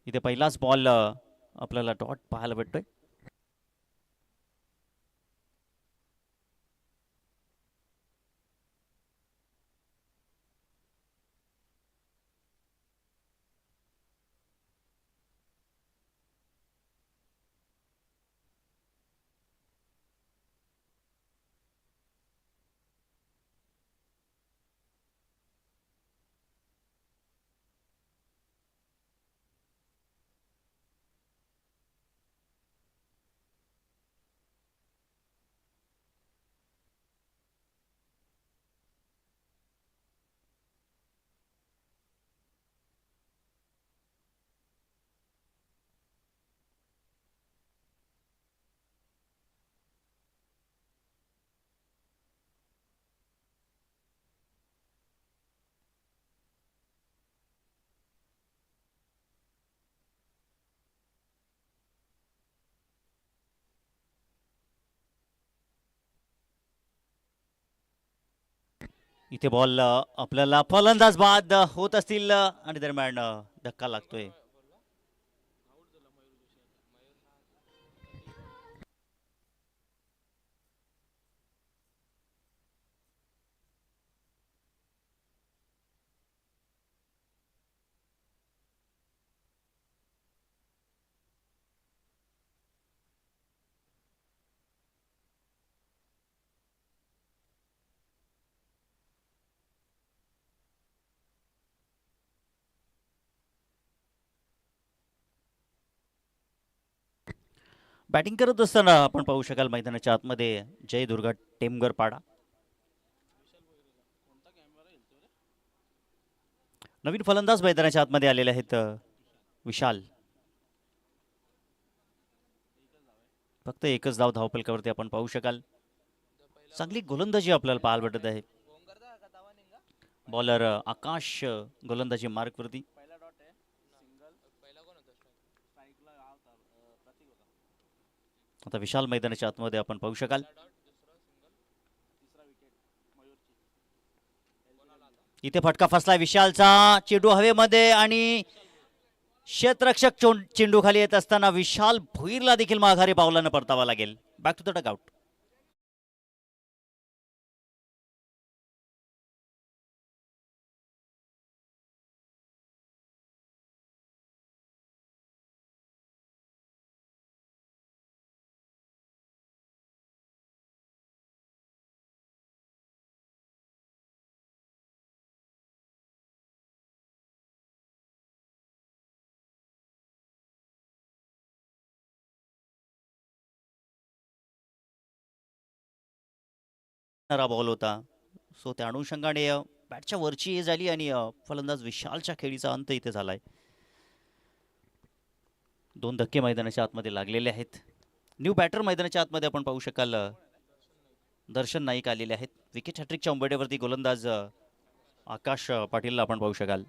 इथे पहिलाच बॉल आपल्याला डॉट पाहायला भेटतोय. इथे बॉल आपल्याला फलंदाज बाद होत असतील आणि दरम्यान धक्का लागतोय. बॅटिंग करत असताना आपण पाहू शकाल मैदानाच्या आतमध्ये जय दुर्गा टेमगर पाडा. नवीन फलंदाज मैदानाच्या आतमध्ये आलेले आहेत. विशाल. फक्त एकच धाव धावपलकावरती आपण पाहू शकाल. चांगली गोलंदाजी आपल्याला पाहायला भेटत आहे. बॉलर आकाश गोलंदाजी मार्कवरती. आता विशाल मैदानाच्या आतमध्ये आपण पाहू शकाल. इथे फटका फसला विशालचा. चेंडू हवेमध्ये आणि क्षेत्ररक्षक चेंडू खाली येत असताना विशाल भुईरला देखील माघारी पावलानं परतावा लागेल. Back to the dugout. Ball होता. सो त्या अनुषंगाने बॅटच्या वरची हे झाली आणि फलंदाज विशालच्या खेळीचा अंत इथे झालाय. दोन धक्के मैदानाच्या आतमध्ये लागलेले आहेत. न्यू बॅटर मैदानाच्या आतमध्ये आपण पाहू शकाल. दर्शन नाईक आलेले आहेत. विकेट हॅट्रिकच्या उंबरठ्यावरती गोलंदाज आकाश पाटीलला आपण पाहू शकाल.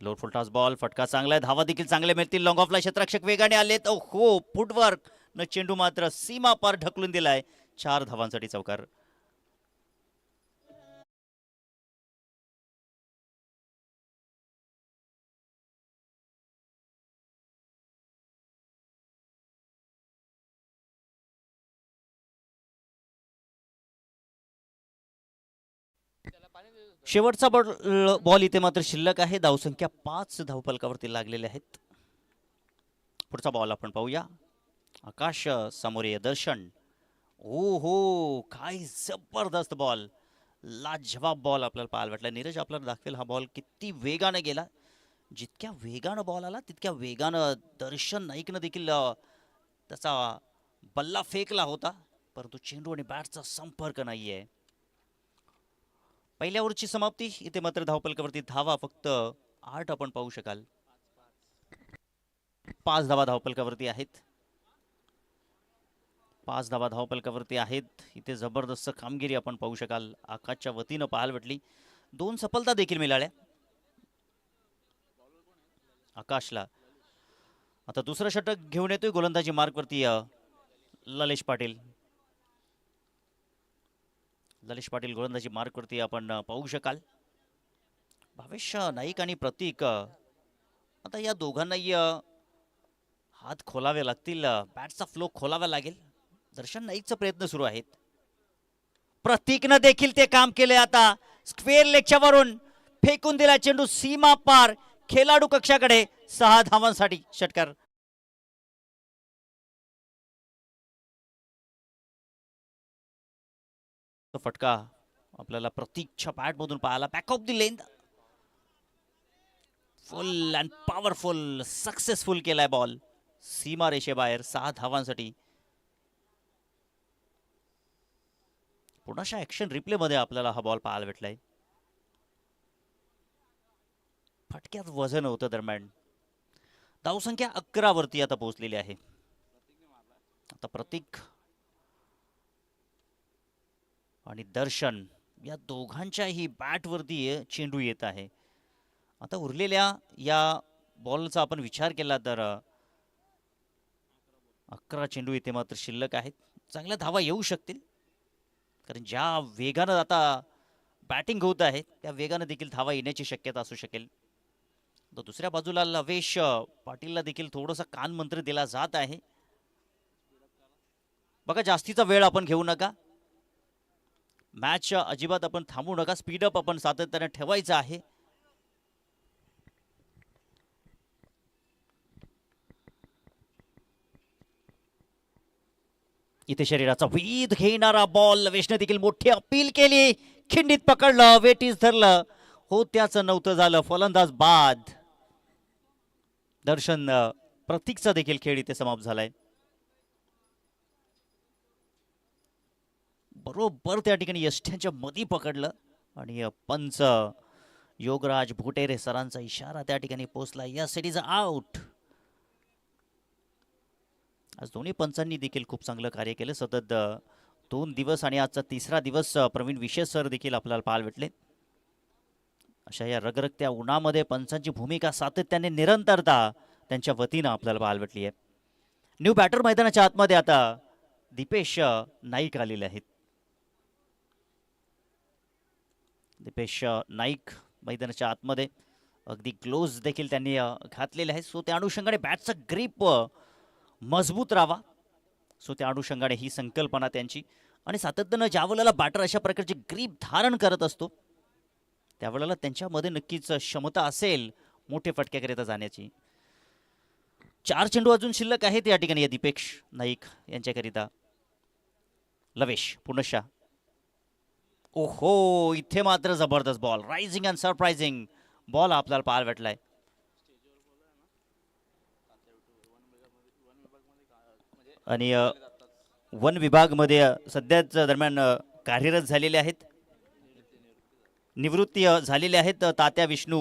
लोअर फुल टॉस बॉल. फटका चांगला आहे. धावा देखील चांगले मिळतील. लॉंग ऑफला क्षेत्ररक्षक वेगाने आलेत. हो फुटवर्क न चेंडू मात्र सीमा पार ढकलून दिलाय. 4 धावांसाठी चौकार. शेवटचा बॉल इथे मात्र शिल्लक आहे. धावसंख्या 5 धावफलकावरती लागलेले आहेत. पुढचा बॉल आपण पाहूया. आकाश समोर दर्शन. ओ हो काय जबरदस्त बॉल. लाजवाब बॉल आपल्याला पाहायला भेटला. नीरज आपल्याला दाखवेल हा बॉल किती वेगाने गेला. जितक्या वेगानं बॉल आला तितक्या वेगानं दर्शन नाईकनं देखील त्याचा बल्ला फेकला होता. परंतु चेंडू आणि बॅटचा संपर्क नाहीये. पहिल्या ओव्हरची समाप्ती. इथे मात्र धावपलकावरती धावा फक्त 8 आपण पाहू शकाल. 5 धावा धावपलकावरती आहेत. 5 धावा धावपलकावरती आहेत. इथे जबरदस्त कामगिरी आपण पाहू शकाल. आकाशच्या वतीनं पाहायला भेटली. 2 सफलता देखील मिळाल्या आकाशला. आता दुसरं षटक घेऊन येतोय गोलंदाजी मार्कवरती ललेश पाटील. ललेश पाटील गोलंदाजी मार्कवरती आपण पाहू शकाल. भावेश नाईक आणि प्रतीक आता या दोघांनाही हात खोलावे लागतील, बॅटचा फ्लो खोलावा लागेल. दर्शन नाईकचा प्रयत्न सुरू आहेत. प्रतीकनं देखील ते काम केले. आता स्क्वेअर लेगच्या वरून फेकून दिला चेंडू सीमा पार खेळाडू कक्षाकडे. 6 धावांसाठी षटकार. फटका आपल्याला प्रतीकच्या बॅटमधून पाहायला. Back of the length full and powerful successful केलाय बॉल सीमा रेषेबाहेर. 6 धावांसाठी. पुन्हा ऍक्शन रिप्ले मध्ये आपल्याला हा बॉल पाहायला भेटलाय. फटक्यात वजन होतं दरम्यान. धावसंख्या 11 वरती आता पोहोचलेली आहे. आता प्रतीक आणि दर्शन या दोघांच्याही बॅटवरती चेंडू येत आहे. आता उरलेल्या या बॉलचा आपण विचार केला तर 11 चेंडू इथे मात्र शिल्लक आहेत. चांगल्या धावा येऊ शकतील कारण ज्या वेगानं आता बॅटिंग होत आहे त्या वेगानं देखील धावा येण्याची शक्यता असू शकेल. तर दुसऱ्या बाजूला लवेश पाटीलला देखील थोडंसं कानमंत्र दिला जात आहे. बघा जास्तीचा वेळ आपण घेऊ नका. मॅच अजिबात आपण थांबू नका. स्पीडअप आपण सातत्याने ठेवायचं आहे. इथे शरीराचा वेध घेणारा बॉल लवेशने देखील मोठी अपील केली. खिंडीत पकडलं, वेटीस धरलं. हो त्याचं नव्हतं झालं. फलंदाज बाद. दर्शन प्रतीकचा देखील खेळ इथे समाप्त झालाय. बरोबर त्या ठिकाणी यष्ट्यांच्या मध्ये पकडलं आणि पंच योगराज भोटेरे सरांचा इशारा त्या ठिकाणी पोहोचला. Yes it is out. आज दोन्ही पंचांनी देखील खूप चांगलं कार्य केलं. सतत 2 दिवस आणि आजचा 3रा दिवस प्रवीण विशेष सर देखील आपल्याला पाहायला भेटले. अशा या रगरगत्या उन्हामध्ये पंचांची भूमिका सातत्याने निरंतरता त्यांच्या वतीनं आपल्याला पाहायला भेटली आहे. न्यू बॅटर मैदानाच्या आतमध्ये आता दीपेश नाईक आलेले आहेत. दीपेश नाईक मैदानाच्या आतमध्ये अगदी ग्लोव्ज देखील त्यांनी घातलेले आहेत. सो त्या अनुषंगाने बॅटचा ग्रीप मजबूत राहावा. सो त्या अनुषंगाने ही संकल्पना त्यांची. आणि सातत्यानं ज्या वेळेला बॅटर अशा प्रकारची ग्रीप धारण करत असतो त्यावेळेला त्यांच्यामध्ये नक्कीच क्षमता असेल मोठे फटक्याकरिता जाण्याची. 4 चेंडू अजून शिल्लक आहेत या ठिकाणी या दीपेश नाईक यांच्याकरिता. लवेश पुनशा. ओहो इथे मात्र जबरदस्त ball. Rising and surprising ball आपल्याला पाहायला भेटलाय. आणि वन विभागमध्ये सध्याच दरम्यान कार्यरत झालेले आहेत. निवृत्ती झालेले आहेत तात्या विठू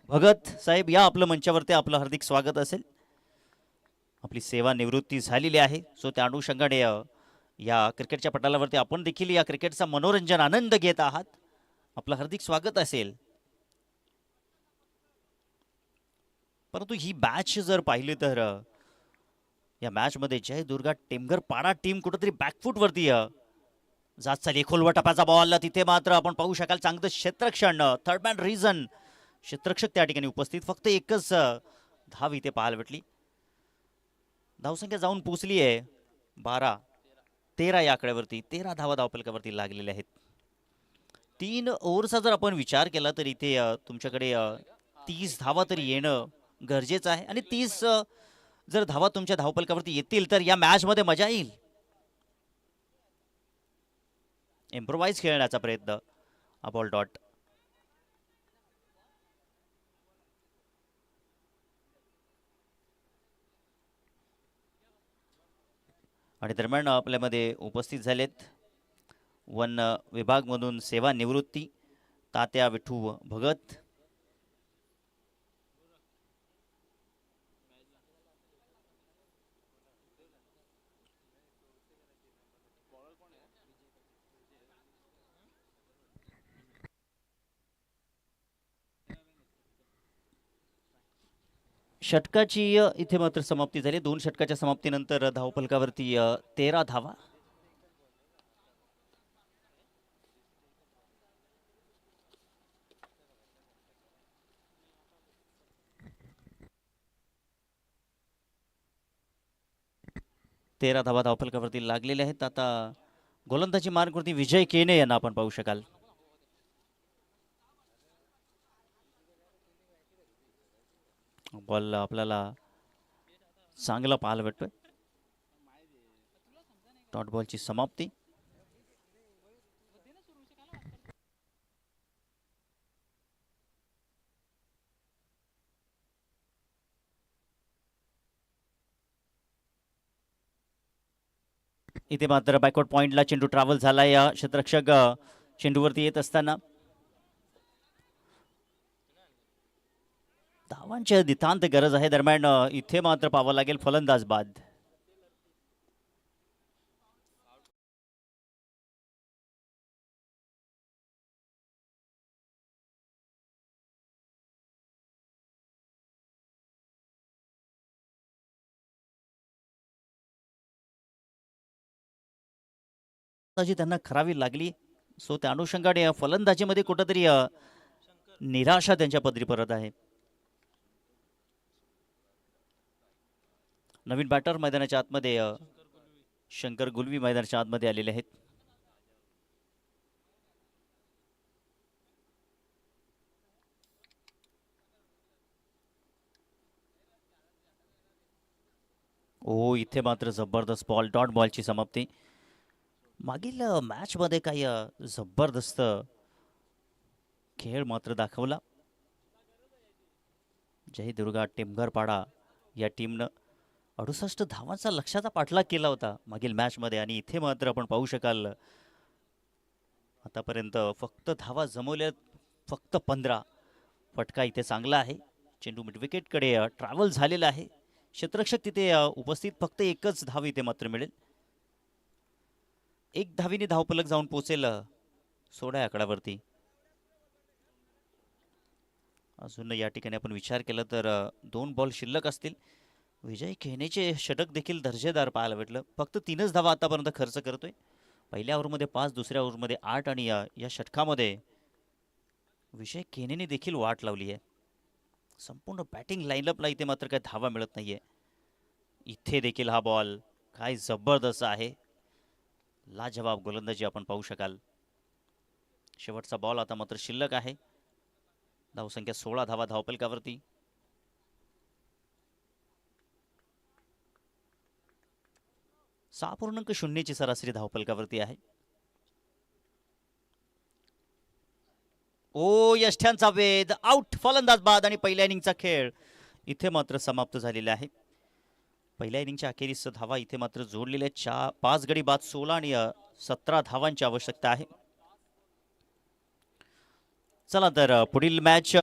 भगत साहेब. या आपलं मंचावरती आपलं हार्दिक स्वागत असेल. आपली सेवा निवृत्ती झालेली आहे. सो त्या अनुषंगाने या क्रिकेटच्या पटालावरती आपण देखील या क्रिकेटचा मनोरंजन आनंद घेत आहात. आपलं हार्दिक स्वागत असेल. परंतु ही मॅच जर पाहिली तर या मॅच मध्ये जय दुर्गा टेमघर पाडा टीम कुठेतरी बॅकफूटवरती जात चालली. खोलवा टपाचा बॉल तिथे मात्र आपण पाहू शकाल चांगलं क्षेत्ररक्षण. थर्ड मॅन रिझन क्षेत्ररक्षक त्या ठिकाणी उपस्थित. फक्त एकच धाव इथे पाहायला भेटली. धावसंख्या जाऊन पोचली आहे 12-13 या आकड्यावरती. 13 धावा धावफलकावरती लागलेल्या आहेत. 3 ओव्हरचा जर आपण विचार केला तर इथे तुमच्याकडे 30 धावा तरी येणं गरजेचं आहे. आणि 30 जर धावा तुमच्या धावफलकावरती येतील तर या मॅच मध्ये मजा येईल. इम्प्रोवाइज खेळण्याचा प्रयत्न. Ball dot. आणि दरम्यान आपल्यामध्ये उपस्थित झालेत वन विभागमधून सेवा निवृत्ती तात्या विठू भगत. षटकाची इथे मात्र समाप्ती झाली. 2 षटकाच्या समाप्तीनंतर धावफलकावरती 13 धावा. 13 धावा धावफलकावरती लागलेले आहेत. आता गोलंदाजी मार्गवरती विजय केने यांना आपण पाहू शकाल. बॉल आपल्याला चांगला पाहायला भेटतोय. डॉट बॉलची समाप्ती. इथे मात्र बॅकवर्ड पॉइंटला चेंडू ट्रॅव्हल झाला. या क्षेत्ररक्षक चेंडूवरती येत असताना धावांची नितांत गरज आहे. दरम्यान इथे मात्र पाहावं लागेल फलंदाज बाद. त्यांना करावी लागली. सो त्या अनुषंगाने फलंदाजीमध्ये कुठंतरी निराशा त्यांच्या पदरी परत आहे. नवीन बॅटर मैदानाच्या आतमध्ये शंकर गुलवी मैदानाच्या आतमध्ये आलेले आहेत. ओ इथे मात्र जबरदस्त बॉल. डॉट बॉलची समाप्ती. मागील मॅचमध्ये काही जबरदस्त खेळ मात्र दाखवला. जय दुर्गा टिमघरपाडा या टीमनं 68 धावांचा लक्ष्याचा पाठलाग केला होता मागील मॅचमध्ये. आणि इथे मात्र आपण पाहू शकाल आतापर्यंत फक्त धावा जमवल्या फक्त 15. फटका इथे चांगला आहे. चेंडू मिड विकेटकडे ट्रॅव्हल झालेला आहे. क्षेत्ररक्षक तिथे उपस्थित. फक्त एकच धाव इथे मात्र मिळेल. एक धावीने धावफलक जाऊन पोहोचेल 16 आकड्यावरती. अजून या ठिकाणी आपण विचार केला तर 2 बॉल शिल्लक असतील. विजय खेनेचे षटक देखील दर्जेदार पाहायला भेटलं. फक्त 3च धावा आतापर्यंत खर्च करतोय. पहिल्या ओव्हरमध्ये 5, दुसऱ्या ओव्हरमध्ये 8 आणि या षटकामध्ये विजय खेनेने देखील वाट लावली आहे. संपूर्ण बॅटिंग लाईनअपला इथे मात्र काही धावा मिळत नाहीये. इथे देखील हा बॉल काय जबरदस्त आहे. लाजवाब गोलंदाजी आपण पाहू शकाल. शेवटचा बॉल आता मात्र शिल्लक आहे. धावसंख्या 16 धावा धावफलकावरती. .0ची सरासरी धावफलकावरती आहे. ओ यष्ट्यांचा वेध. आउट. फलंदाज बाद. आणि पहिल्या इनिंगचा खेळ इथे मात्र समाप्त झालेला आहे. पहिल्या इनिंगच्या अखेरीस धावा इथे मात्र जोडलेल्या 5 गडी बाद 16 आणि 17 धावांची आवश्यकता आहे. चला तर पुढील मॅच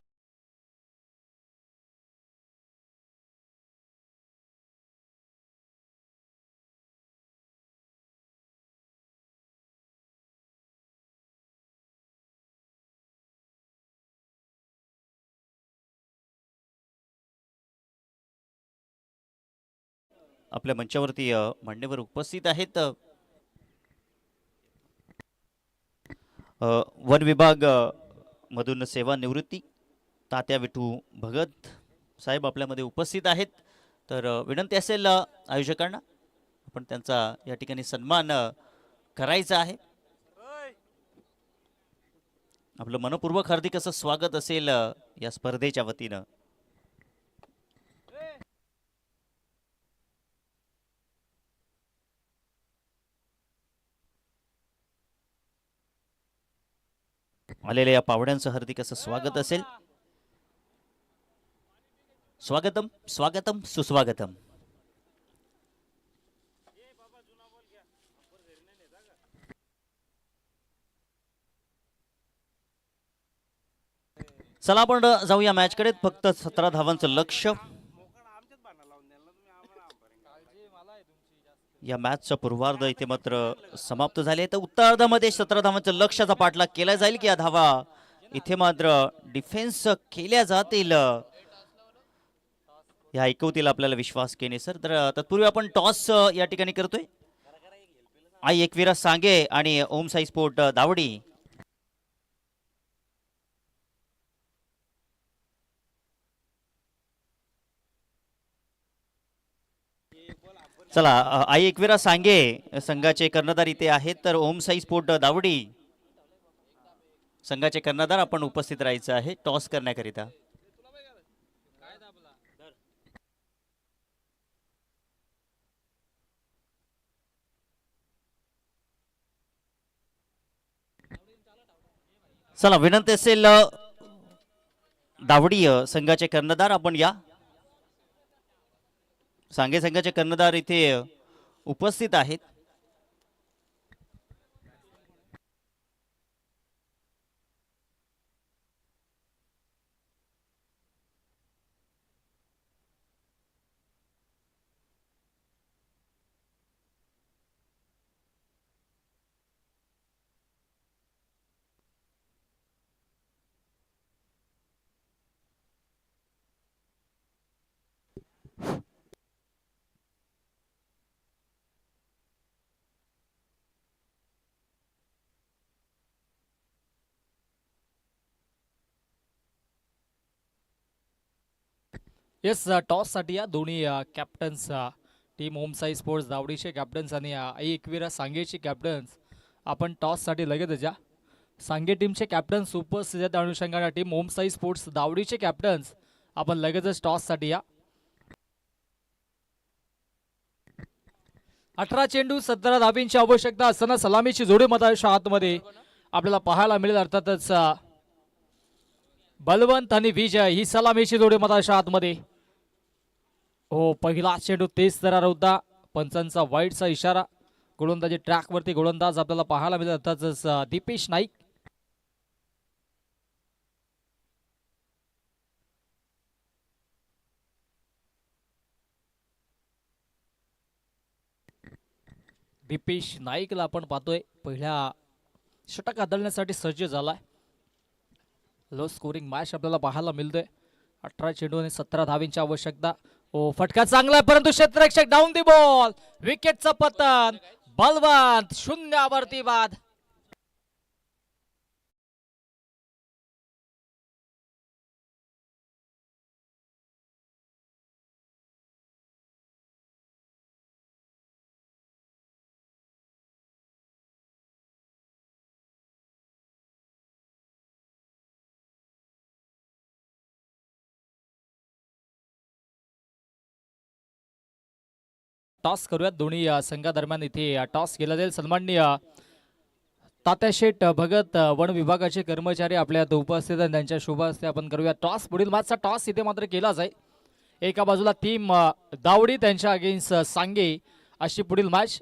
आपल्या मंचावरती मान्यवर उपस्थित आहेत. वन विभाग मधून सेवानिवृत्ती तात्या विठू भगत साहेब आपल्यामध्ये उपस्थित आहेत. तर विनंती असेल आयोजकांना आपण त्यांचा या ठिकाणी सन्मान करायचा आहे. आपलं मनपूर्वक हार्दिक असं स्वागत असेल या स्पर्धेच्या वतीनं. आलेल्या या पावड्यांचं हार्दिक असं स्वागत असेल. स्वागतम स्वागतम सुस्वागतम. चला आपण जाऊया मॅचकडे. फक्त 17 धावांचं लक्ष. या मॅचचा पूर्वार्ध इथे मात्र समाप्त झाले. तर उत्तरार्धामध्ये 17 धावांचं लक्ष्याचा पाठलाग केला जाईल की या धावा इथे मात्र डिफेन्स केल्या जातील या ऐकवतील आपल्याला विश्वास केने सर. तर तत्पूर्वी आपण टॉस या ठिकाणी करतोय. आई एकविरा सांगे आणि ओम साई स्पोर्ट दावडी चला आई एकविरा सांगे संघाचे कर्णधार इथे आहेत, तर ओम साई स्पोर्ट दावडी संघाचे कर्णधार आपण उपस्थित राहायचं आहे टॉस करण्याकरिता. चला विनंती असेल दावडी संघाचे कर्णधार आपण या. सांगे संघाचे कर्णधार इथे उपस्थित आहेत. येस टॉससाठी या दोन्ही कॅप्टन्स टीम ओम साई स्पोर्ट्स दावडीचे कॅप्टन्स आणि आई एकविरा सांगेचे कॅप्टन्स आपण टॉससाठी लगेच या. सांगे टीमचे कॅप्टन्स उपस्थित आहेत अनुषंगाने टीम ओम साई स्पोर्ट्स दावडीचे कॅप्टन्स आपण लगेचच टॉससाठी या. 18 चेंडू 17 धाबींची आवश्यकता असताना सलामीची जोडी मताच्या आतमध्ये आपल्याला पाहायला मिळेल. अर्थातच बलवंत आणि विजय ही सलामीची जोडी मताच्या आतमध्ये. हो पहिला चेंडू तेज तरार होता. पंचांचा वाईटचा इशारा. गोलंदाजी ट्रॅकवरती गोलंदाज आपल्याला पाहायला मिळत. अर्थातच दीपेश नाईक दीपेश नाईकला आपण पाहतोय पहिल्या षटक आदळण्यासाठी सज्ज झालाय. लो स्कोरिंग मॅच आपल्याला पाहायला मिळतोय. 18 चेंडू आणि 17 धावींची आवश्यकता. ओ फटका चांगला आहे परंतु क्षेत्ररक्षक डाऊन दी बॉल. विकेटचं पतन. बलवंत शून्यावरती बाद. टॉस करूयात दोन्ही संघादरम्यान. इथे टॉस केला जाईल. सन्माननीय तात्याशेठ भगत वन विभागाचे कर्मचारी आपल्या इथे उपस्थित आहेत. त्यांच्या शुभ हस्ते आपण करूया टॉस. पुढील मॅचचा टॉस इथे मात्र केला जाईल. एका बाजूला टीम दावडी त्यांच्या अगेन्स्ट सांगे अशी पुढील मॅच.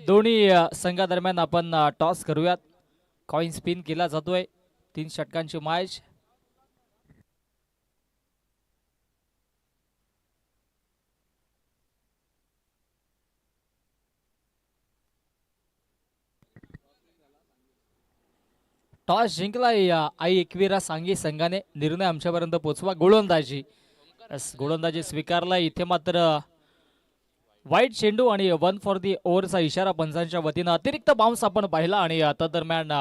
दोन्ही संघादरम्यान आपण टॉस करूयात. कॉइन स्पिन केला जातोय. 3 षटकांची मॅच. टॉस जिंकलाय आई एकविरा सांगे संघाने. निर्णय आमच्यापर्यंत पोहोचवा. गोलंदाजी गोलंदाजी स्वीकारलाय. इथे मात्र वाईट चेंडू आणि 1 फॉर दी ओव्हरचा इशारा पंचांच्या वतीनं. अतिरिक्त बाउन्स आपण पाहिला आणि तदरम्यान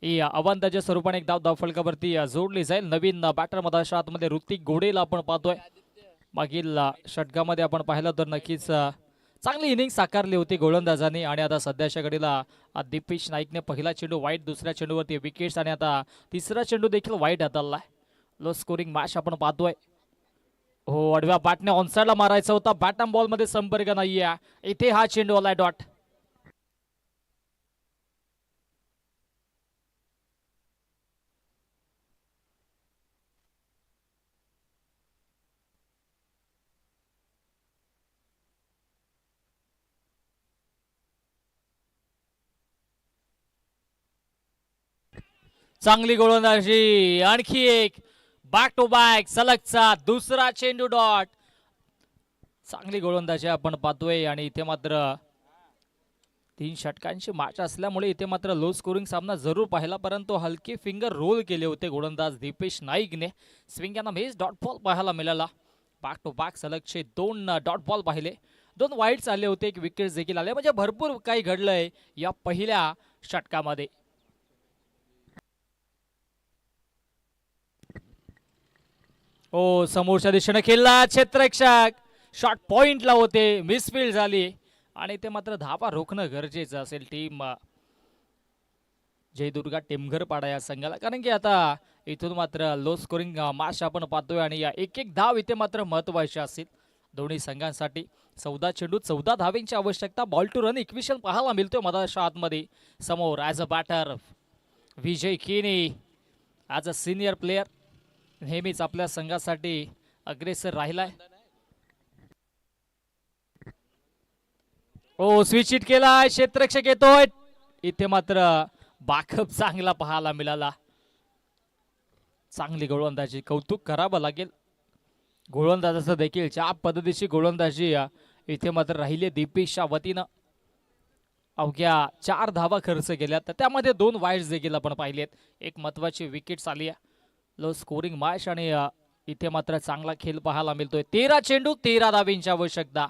ही अवांताच्या स्वरूपाने एक धाव फलकावरती जोडली जाईल. नवीन बॅटर मधाच्या आतमध्ये ऋतिक घोडेला आपण पाहतोय. मागील षटकामध्ये आपण पाहिलं तर नक्कीच चांगली इनिंग साकारली होती गोलंदाजांनी. आणि आता सध्याच्या घडीला दीपेश नाईकने पहिला चेंडू वाईट, दुसऱ्या चेंडूवरती विकेट्स आणि आता तिसरा चेंडू देखील वाईट हाताळलाय. लो स्कोरिंग मॅच आपण पाहतोय. हो आडव्या बॅटने ऑनसाइडला मारायचा होता. बॅटम बॉल मध्ये संपर्क नाहीये. इथे हा चेंडू आलाय डॉट. चांगली गोलंदाजी. आणखी एक बॅक टू बॅक सलगचा दुसरा चेंडू डॉट. चांगली गोलंदाजी आपण पाहतोय. आणि इथे मात्र 3 षटकांची मॅच असल्यामुळे इथे मात्र लो स्कोरिंग सामना जरूर पाहिला. परंतु हलके फिंगर रोल केले होते गोलंदाज दीपेश नाईकने. स्विंग यांना मेज डॉट बॉल पाहायला मिळाला. बॅक टू बॅक सलगचे 2 डॉट बॉल पाहिले. 2 वाईट्स आले होते, 1 विकेट देखील आले, म्हणजे भरपूर काही घडलंय या पहिल्या षटकामध्ये. समोरच्या दिशेने खेळला क्षेत्ररक्षक, शॉट पॉइंटला होते, मिसफील्ड झाली आणि ते मात्र धावा रोखणं गरजेचं असेल टीम जय दुर्गा टेमघरपाडा या संघाला, कारण की आता इथून मात्र लो स्कोरिंग मॅच आपण पाहतोय आणि या एक एक धाव इथे मात्र महत्वाचे असतील दोन्ही संघांसाठी. 14 चेंडू 14 धावेंची आवश्यकता. बॉल टू रन इक्वेशन पाहायला मिळतोय मधाच्या आतमध्ये. समोर ॲज अ बॅटर विजय किनी, ॲज अ सिनियर प्लेयर नेहमीच आपल्या संघासाठी अग्रेसर राहिलाय. स्विच हिट केलाय, क्षेत्ररक्षक येतोय, इथे मात्र बाखप चांगला पाहायला मिळाला. चांगली गोलंदाजी, कौतुक करावं लागेल गोलंदाजाचं देखील. ज्या पद्धतीची गोलंदाजी इथे मात्र राहिली दीपेशच्या वतीनं. अवघ्या 4 धावा खर्च केल्या, तर त्यामध्ये 2 वाईड्स देखील आपण पाहिलेत. एक महत्वाची विकेट आली आहे. लो स्कोरिंग मॅच आणि इथे मात्र चांगला खेळ पाहायला मिळतोय. 13 चेंडू 13 धावेंची आवश्यकता.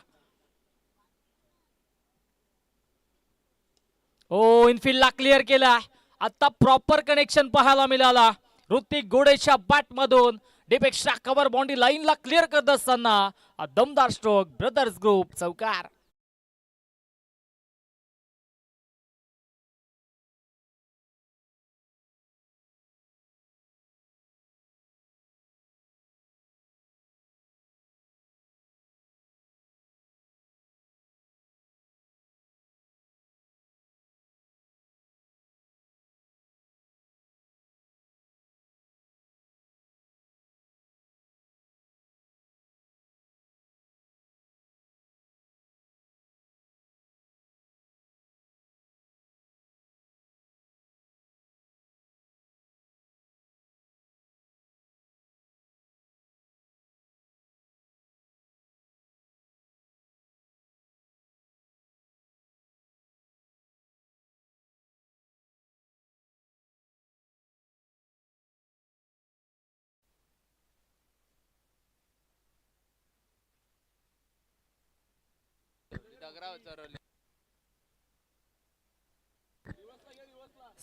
इनफिल्डला क्लिअर केला. आता प्रॉपर कनेक्शन पाहायला मिळाला ऋतिक गोडेच्या बॅट मधून. डीपेक्षा कव्हर बाउंड्री लाईनला क्लिअर करत असताना दमदार स्ट्रोक, ब्रदर्स ग्रुप चौकार.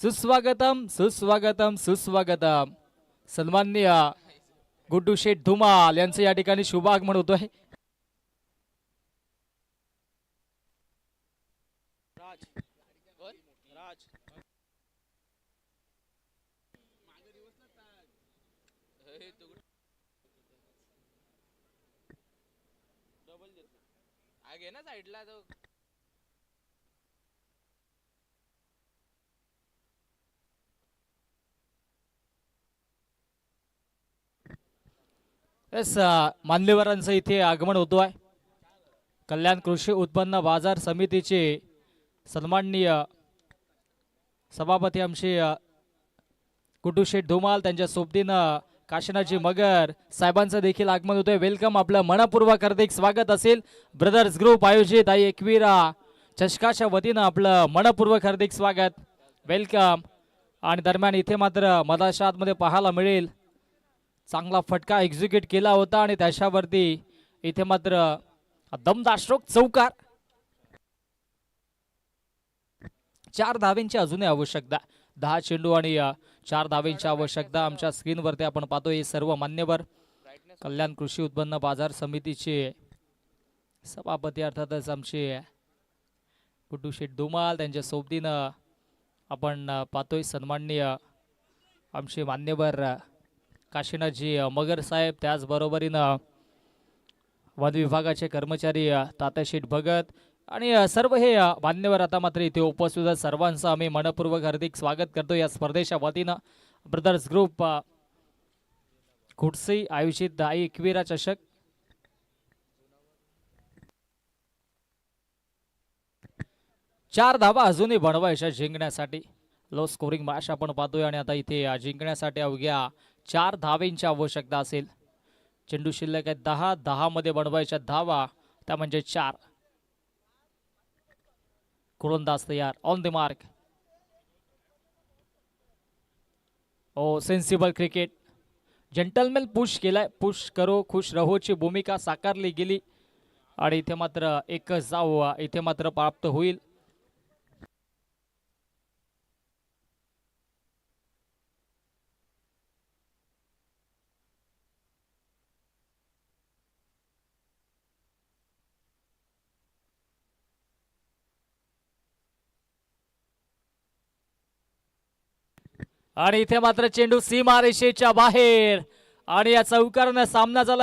सुस्वागतम सुस्वागतम सुस्वागतम. सन्माननीय गुड्डू शेठ धुमाल यांचं या ठिकाणी शुभागमन होतोय. मान्यवरांचं इथे आगमन होतोय. कल्याण कृषी उत्पन्न बाजार समितीचे सन्माननीय सभापती आमचे गुड्डू शेठ धुमाल, त्यांच्या सोबतीनं काशीनाथजी मगर साहेबांचं देखील आगमन होतोय. वेलकम, आपलं मनपूर्वक हार्दिक स्वागत असेल. ब्रदर्स ग्रुप आयोजित आई एकविरा चषकाच्या वतीनं आपलं मनपूर्वक हार्दिक स्वागत, वेलकम. आणि दरम्यान इथे मात्र मधाच्या आतमध्ये पाहायला मिळेल चांगला फटका एक्झिक्यूट केला होता आणि त्याच्यावरती इथे मात्र दमदार स्ट्रोक चौकार. 4 धावेंची अजूनही आवश्यकता. 10 चेंडू आणि 4 धावेंची आवश्यकता. आमच्या स्क्रीनवरती आपण पाहतोय सर्व मान्यवर कल्याण कृषी उत्पन्न बाजार समितीचे सभापती अर्थातच आमचे गुड्डू शेठ धुमाल, त्यांच्या सोबतीनं आपण पाहतोय सन्माननीय आमचे मान्यवर काशीनाथजी मगर साहेब, त्याचबरोबरीनं वन विभागाचे कर्मचारी तात्याशेठ भगत आणि सर्व हे मान्यवर आता मात्र इथे उपस्थित आहेत. सर्वांचं आम्ही मनपूर्वक हार्दिक स्वागत करतो या स्पर्धेच्या वतीनं. ब्रदर्स ग्रुप खुडसी आयोजित आई एकविरा चषक. चार धावा अजूनही बनवायच्या जिंकण्यासाठी. लो स्कोरिंग मॅच आपण पाहतोय आणि आता इथे जिंकण्यासाठी अवघ्या 4 धावेंची आवश्यकता असेल. चेंडू शिल्लक आहे 10. 10 मध्ये बनवायच्या धावा त्या म्हणजे 4. गोलंदाज तयार, on the mark. Sensible cricket, gentleman push केलाय. पुश करो खुश रहोची भूमिका साकारली गेली आणि इथे मात्र एक धाव इथे मात्र प्राप्त होईल. आणि इथे मात्र चेंडू सीमारेषेच्या बाहेर आणि या चौकारानं सामना झाला.